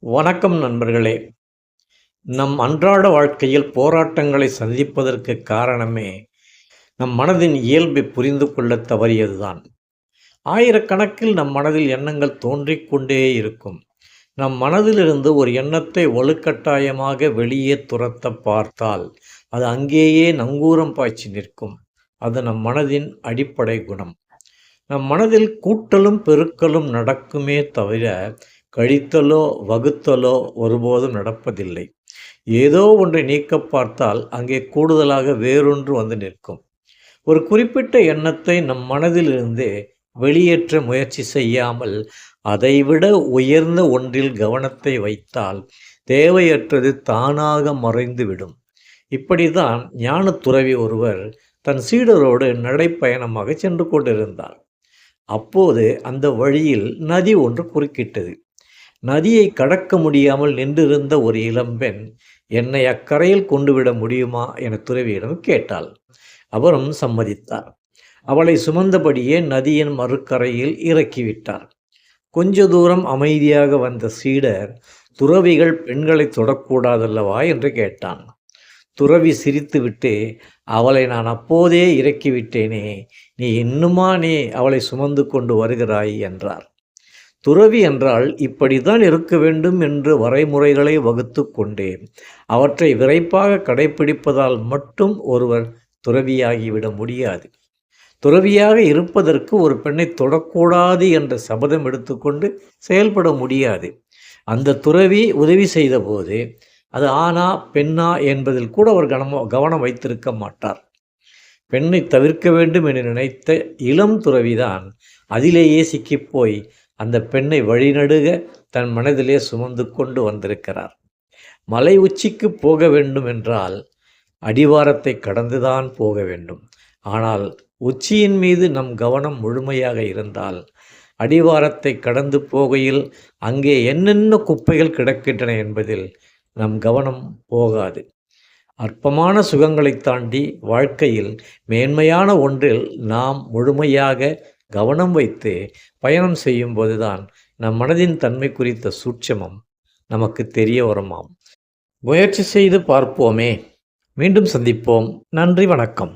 வணக்கம் நண்பர்களே. நம் அன்றாட வாழ்க்கையில் போராட்டங்களை சந்திப்பதற்கு காரணமே நம் மனதின் இயல்பை புரிந்து கொள்ளத் தவறியதுதான். ஆயிரக்கணக்கில் நம் மனதில் எண்ணங்கள் தோன்றிக் கொண்டே இருக்கும். நம் மனதிலிருந்து ஒரு எண்ணத்தை வலுக்கட்டாயமாக வெளியே துரத்த பார்த்தால் அது அங்கேயே நங்கூரம் பாய்ச்சி நிற்கும். அது நம் மனதின் அடிப்படை குணம். நம் மனதில் கூட்டலும் பெருக்கலும் நடக்குமே தவிர கழித்தலோ வகுத்தலோ ஒருபோதும் நடப்பதில்லை. ஏதோ ஒன்றை நீக்க பார்த்தால் அங்கே கூடுதலாக வேறொன்று வந்து நிற்கும். ஒரு குறிப்பிட்ட எண்ணத்தை நம் மனதிலிருந்து வெளியேற்ற முயற்சி செய்யாமல் அதைவிட உயர்ந்த ஒன்றில் கவனத்தை வைத்தால் தேவையற்றது தானாக மறைந்துவிடும். இப்படிதான் ஞான துறவி ஒருவர் தன் சீடரோடு நடைப்பயணமாக சென்று கொண்டிருந்தார். அப்போது அந்த வழியில் நதி ஒன்று குறுக்கிட்டது. நதியை கடக்க முடியாமல் நின்றிருந்த ஒரு இளம்பெண், என்னை அக்கரையில் கொண்டுவிட முடியுமா என துறவியிடம் கேட்டாள். அவரும் சம்மதித்தார். அவளை சுமந்தபடியே நதியின் மறுக்கரையில் இறக்கிவிட்டார். கொஞ்ச தூரம் அமைதியாக வந்த சீடர், துறவிகள் பெண்களை தொடக்கூடாதல்லவா என்று கேட்டான். துறவி சிரித்துவிட்டு, அவளை நான் அப்போதே இறக்கிவிட்டேனே, நீ அவளை சுமந்து கொண்டு வருகிறாய் என்றார். துறவி என்றால் இப்படித்தான் இருக்க வேண்டும் என்று வரைமுறைகளை வகுத்து கொண்டேன். அவற்றை விரைப்பாக கடைப்பிடிப்பதால் மட்டும் ஒருவர் துறவியாகிவிட முடியாது. துறவியாக இருப்பதற்கு ஒரு பெண்ணை தொடக்கூடாது என்ற சபதம் எடுத்துக்கொண்டு செயல்பட முடியாது. அந்த துறவி உதவி செய்தபோது அது ஆணா பெண்ணா என்பதில் கூட அவர் கவனம் வைத்திருக்க மாட்டார். பெண்ணை தவிர்க்க வேண்டும் என நினைத்த இளம் துறவிதான் அதிலேயே சிக்கிப்போய் அந்த பெண்ணை வழிநடுக தன் மனதிலே சுமந்து கொண்டு வந்திருக்கிறார். மலை உச்சிக்கு போக வேண்டும் என்றால் அடிவாரத்தை கடந்துதான் போக வேண்டும். ஆனால் உச்சியின் மீது நம் கவனம் முழுமையாக இருந்தால் அடிவாரத்தை கடந்து போகையில் அங்கே என்னென்ன குப்பைகள் கிடக்கின்றன என்பதில் நம் கவனம் போகாது. அற்பமான சுகங்களை தாண்டி வாழ்க்கையில் மேன்மையான ஒன்றில் நாம் முழுமையாக கவனம் வைத்து பயணம் செய்யும் போதுதான் நம் மனதின் தன்மை குறித்த சூட்சமம் நமக்கு தெரிய வருமாம். முயற்சி செய்து பார்ப்போமே. மீண்டும் சந்திப்போம். நன்றி, வணக்கம்.